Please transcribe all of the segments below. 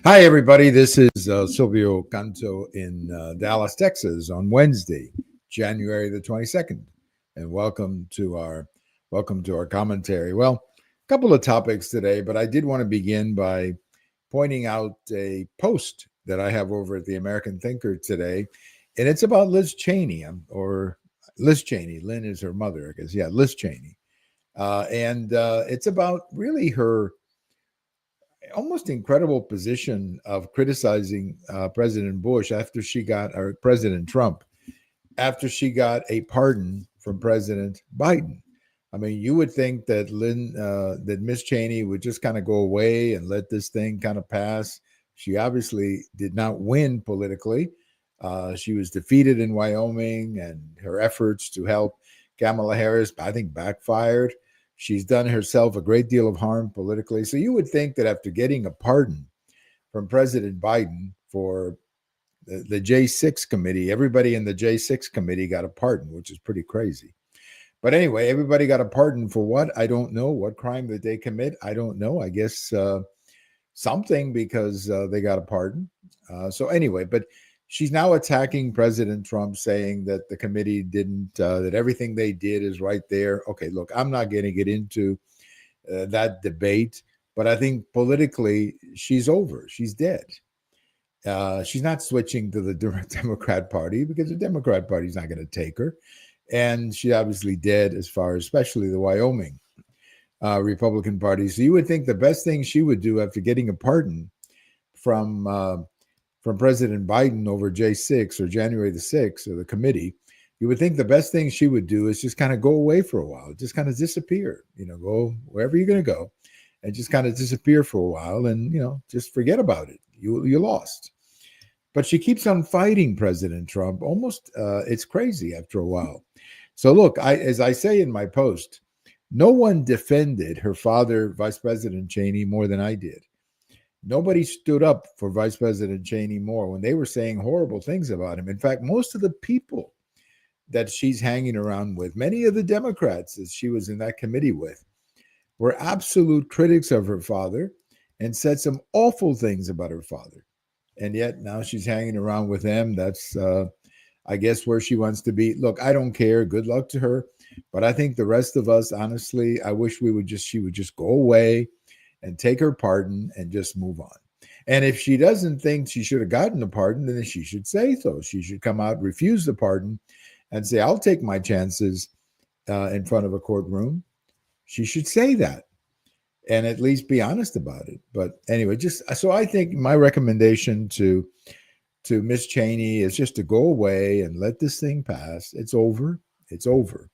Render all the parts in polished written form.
Hi, everybody. This is Silvio Canto in Dallas, Texas, on Wednesday, January the 22nd, and welcome to our commentary. Well, a couple of topics today, but I did want to begin by pointing out a post that I have over at the American Thinker today, and it's about Liz Cheney, or Liz Cheney. Lynn is her mother, I guess. Yeah, Liz Cheney, and it's about really her almost incredible position of criticizing President Bush after she got, or President Trump, after she got a pardon from President Biden. I mean, you would think that that Miss Cheney would just kind of go away and let this thing kind of pass. She obviously did not win politically. She was defeated in Wyoming, and her efforts to help Kamala Harris, I think, backfired. She's done herself a great deal of harm politically. So you would think that after getting a pardon from President Biden for the J6 committee, everybody in the J6 committee got a pardon, which is pretty crazy. But anyway, everybody got a pardon for what? I don't know. What crime did they commit? I don't know. I guess something, because they got a pardon. So anyway, but she's now attacking President Trump, saying that the committee didn't, that everything they did is right there. Okay, look, I'm not going to get into that debate, but I think politically she's over. She's dead. She's not switching to the Democrat Party, because the Democrat Party is not going to take her. And she's obviously dead as far as, especially the Wyoming Republican Party. So you would think the best thing she would do after getting a pardon from President Biden over J6 or January the 6th or the committee, you would think the best thing she would do is just kind of go away for a while, just kind of disappear, go wherever you're going to go and just kind of disappear for a while and, just forget about it. You lost. But she keeps on fighting President Trump. Almost, it's crazy after a while. So look, as I say in my post, no one defended her father, Vice President Cheney, more than I did. Nobody stood up for Vice President Cheney more when they were saying horrible things about him. In fact, most of the people that she's hanging around with, many of the Democrats that she was in that committee with, were absolute critics of her father and said some awful things about her father. And yet now she's hanging around with them. That's, I guess, where she wants to be. Look, I don't care. Good luck to her. But I think the rest of us, honestly, I wish she would just go away and take her pardon and just move on. And if she doesn't think she should have gotten a pardon, then she should say so. She should come out, refuse the pardon, and say, I'll take my chances in front of a courtroom. She should say that and at least be honest about it. But anyway, so I think my recommendation to Miss Cheney is just to go away and let this thing pass. It's over. It's over.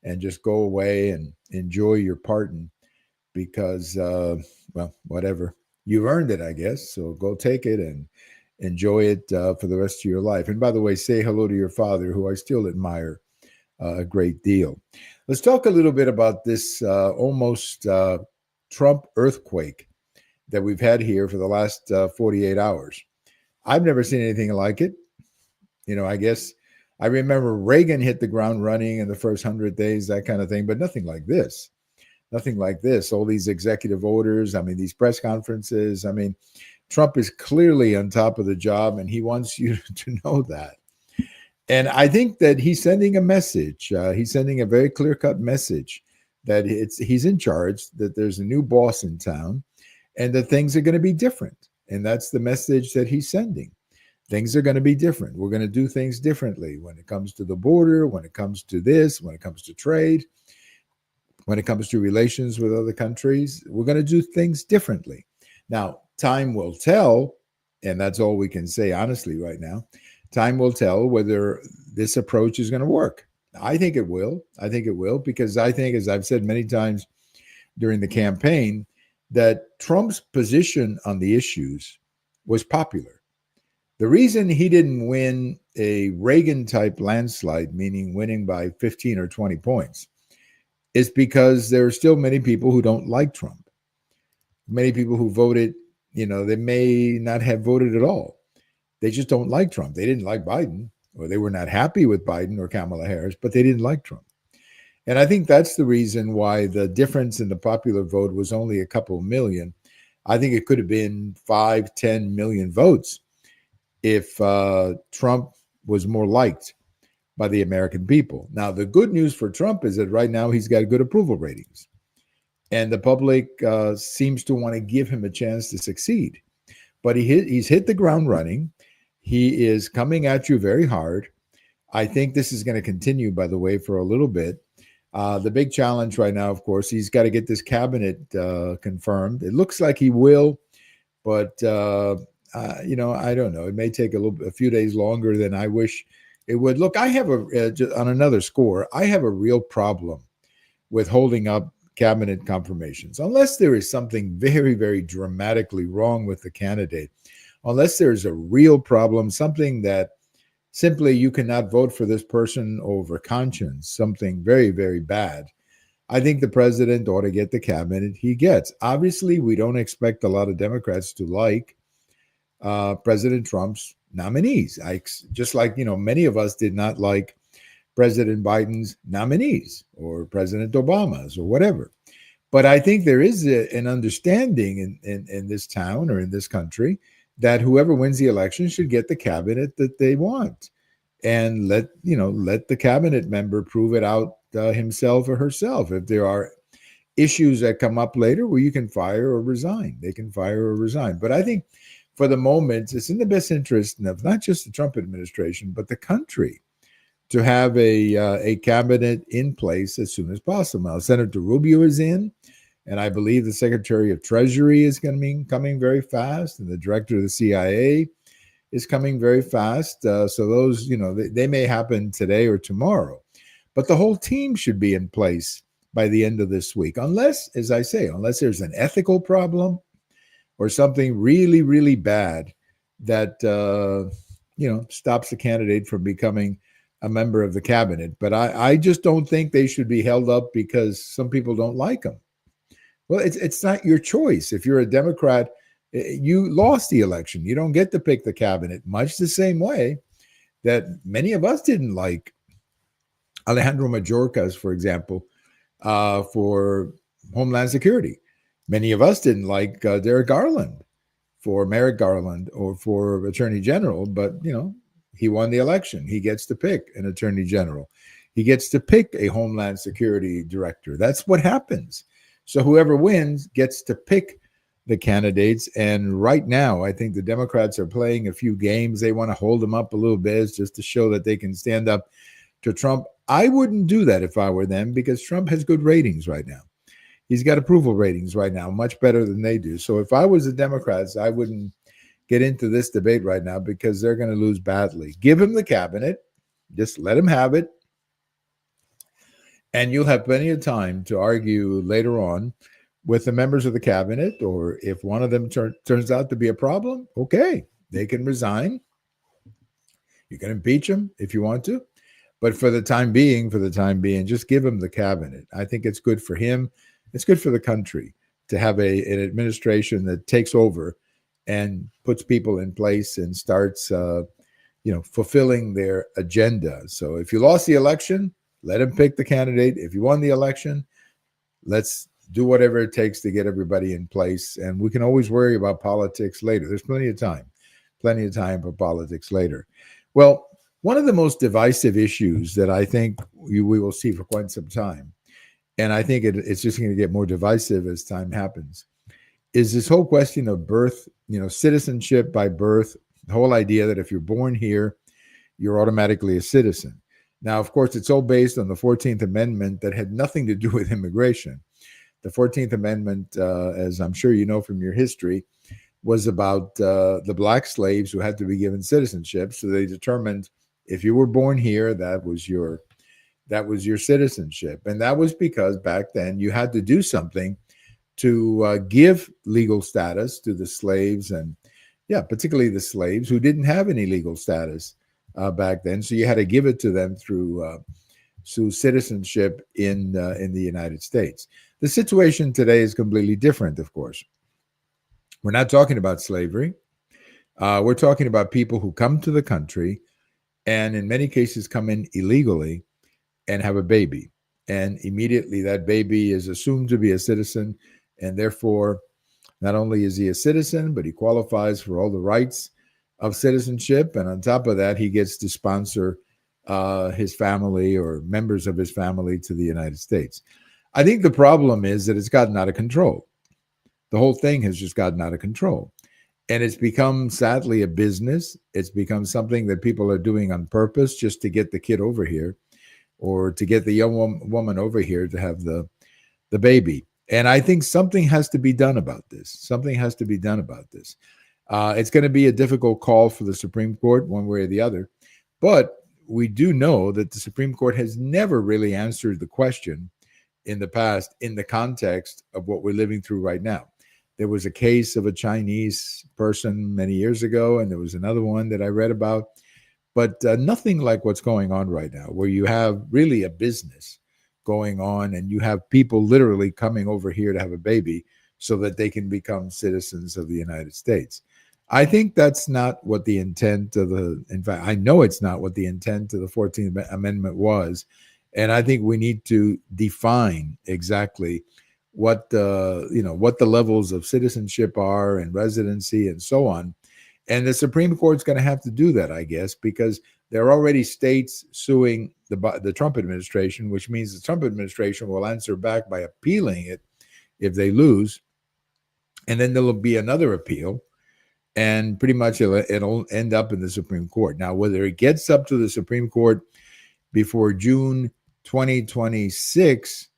And just go away and enjoy your pardon. Because, well, whatever. You've earned it, I guess. So go take it and enjoy it for the rest of your life. And by the way, say hello to your father, who I still admire a great deal. Let's talk a little bit about this almost Trump earthquake that we've had here for the last 48 hours. I've never seen anything like it. I guess I remember Reagan hit the ground running in the first 100 days, that kind of thing, but nothing like this. Nothing like this. All these executive orders, these press conferences. Trump is clearly on top of the job, and he wants you to know that. And I think that he's sending a message. He's sending a very clear-cut message that he's in charge, that there's a new boss in town, and that things are going to be different. And that's the message that he's sending. Things are going to be different. We're going to do things differently when it comes to the border, when it comes to this, when it comes to trade. When it comes to relations with other countries, we're going to do things differently. Now, time will tell, and that's all we can say honestly right now. Time will tell whether this approach is going to work. I think it will. I think it will, because I think, as I've said many times during the campaign, that Trump's position on the issues was popular. The reason he didn't win a Reagan-type landslide, meaning winning by 15 or 20 points, is because there are still many people who don't like Trump. Many people who voted, they may not have voted at all. They just don't like Trump. They didn't like Biden, or they were not happy with Biden or Kamala Harris, but they didn't like Trump. And I think that's the reason why the difference in the popular vote was only a couple million, I think it could have been 5, 10 million votes if Trump was more liked by the American people. Now, the good news for Trump is that right now he's got good approval ratings, and the public seems to want to give him a chance to succeed. But he's hit the ground running. He is coming at you very hard. I think this is going to continue, by the way, for a little bit. The big challenge right now, of course, he's got to get this cabinet confirmed. It looks like he will, but I don't know. It may take a few days longer than I wish it would. Look, I have on another score, I have a real problem with holding up cabinet confirmations, unless there is something very, very dramatically wrong with the candidate, unless there's a real problem, something that simply you cannot vote for this person over conscience, something very, very bad. I think the president ought to get the cabinet he gets. Obviously, we don't expect a lot of Democrats to like President Trump's nominees. Just like, many of us did not like President Biden's nominees or President Obama's or whatever. But I think there is an understanding in this town or in this country that whoever wins the election should get the cabinet that they want, and let the cabinet member prove it out himself or herself. If there are issues that come up later, well, you can fire or resign. They can fire or resign. But I think for the moment, it's in the best interest of not just the Trump administration, but the country to have a cabinet in place as soon as possible. Now, Senator Rubio is in, and I believe the Secretary of Treasury is going to be coming very fast, and the Director of the CIA is coming very fast. So those, they may happen today or tomorrow, but the whole team should be in place by the end of this week, unless, as I say, unless there's an ethical problem or something really, really bad that, stops the candidate from becoming a member of the cabinet. But I just don't think they should be held up because some people don't like them. Well, it's not your choice. If you're a Democrat, you lost the election. You don't get to pick the cabinet, much the same way that many of us didn't like Alejandro Mayorkas, for example, for Homeland Security. Many of us didn't like Merrick Garland or for Attorney General, but, he won the election. He gets to pick an Attorney General. He gets to pick a Homeland Security Director. That's what happens. So whoever wins gets to pick the candidates. And right now, I think the Democrats are playing a few games. They want to hold them up a little bit just to show that they can stand up to Trump. I wouldn't do that if I were them, because Trump has good ratings right now. He's got approval ratings right now, much better than they do. So if I was the Democrats, I wouldn't get into this debate right now, because they're going to lose badly. Give him the cabinet. Just let him have it. And you'll have plenty of time to argue later on with the members of the cabinet, or if one of them turns out to be a problem, okay, they can resign. You can impeach them if you want to. But for the time being, just give him the cabinet. I think it's good for him. It's good for the country to have an administration that takes over and puts people in place and starts, fulfilling their agenda. So if you lost the election, let him pick the candidate. If you won the election, let's do whatever it takes to get everybody in place. And we can always worry about politics later. There's plenty of time for politics later. Well, one of the most divisive issues that I think we will see for quite some time, and I think it's just going to get more divisive as time happens, is this whole question of birth, citizenship by birth, the whole idea that if you're born here, you're automatically a citizen. Now, of course, it's all based on the 14th Amendment that had nothing to do with immigration. The 14th Amendment, as I'm sure you know from your history, was about the black slaves who had to be given citizenship. So they determined if you were born here, that was your citizenship. And that was because back then you had to do something to give legal status to the slaves, and particularly the slaves who didn't have any legal status back then. So you had to give it to them through citizenship in the United States. The situation today is completely different, of course. We're not talking about slavery. We're talking about people who come to the country and in many cases come in illegally and have a baby. And immediately that baby is assumed to be a citizen, and therefore Not only is he a citizen, but he qualifies for all the rights of citizenship. And on top of that, he gets to sponsor his family or members of his family to the United States. I think the problem is that it's gotten out of control. The whole thing has just gotten out of control. And it's become, sadly, a business. It's become something that people are doing on purpose just to get the kid over here or to get the young woman over here to have the baby. And I think something has to be done about this. Something has to be done about this. It's going to be a difficult call for the Supreme Court, one way or the other. But we do know that the Supreme Court has never really answered the question in the past in the context of what we're living through right now. There was a case of a Chinese person many years ago, and there was another one that I read about, but nothing like what's going on right now, where you have really a business going on and you have people literally coming over here to have a baby so that they can become citizens of the United States. I think that's not what the intent of in fact, I know it's not what the intent of the 14th Amendment was. And I think we need to define exactly what what the levels of citizenship are and residency and so on. And the Supreme Court's going to have to do that, I guess, because there are already states suing the Trump administration, which means the Trump administration will answer back by appealing it if they lose. And then there'll be another appeal. And pretty much it'll end up in the Supreme Court. Now, whether it gets up to the Supreme Court before June 2026,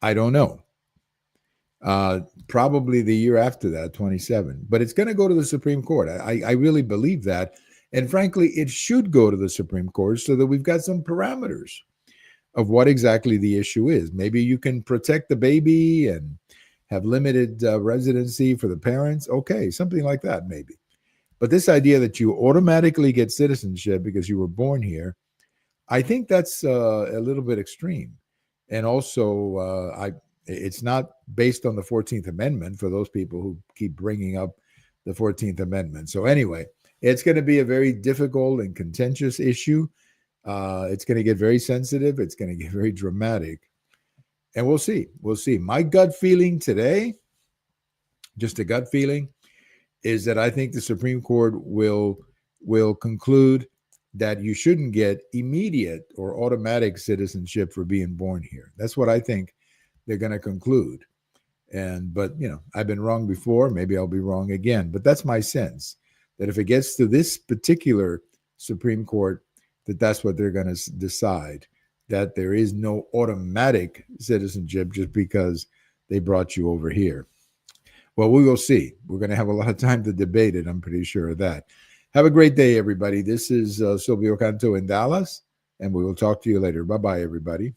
I don't know. Probably the year after that, 27. But it's going to go to the Supreme Court. I really believe that. And frankly, it should go to the Supreme Court so that we've got some parameters of what exactly the issue is. Maybe you can protect the baby and have limited residency for the parents. Okay, something like that, maybe. But this idea that you automatically get citizenship because you were born here, I think that's a little bit extreme. And also, it's not based on the 14th Amendment for those people who keep bringing up the 14th Amendment. So anyway, it's going to be a very difficult and contentious issue. It's going to get very sensitive. It's going to get very dramatic. And we'll see. We'll see. My gut feeling today, just a gut feeling, is that I think the Supreme Court will conclude that you shouldn't get immediate or automatic citizenship for being born here. That's what I think they're going to conclude. But I've been wrong before. Maybe I'll be wrong again. But that's my sense, that if it gets to this particular Supreme Court, that's what they're going to decide, that there is no automatic citizenship just because they brought you over here. Well, we will see. We're going to have a lot of time to debate it. I'm pretty sure of that. Have a great day, everybody. This is Silvio Canto in Dallas, and we will talk to you later. Bye-bye, everybody.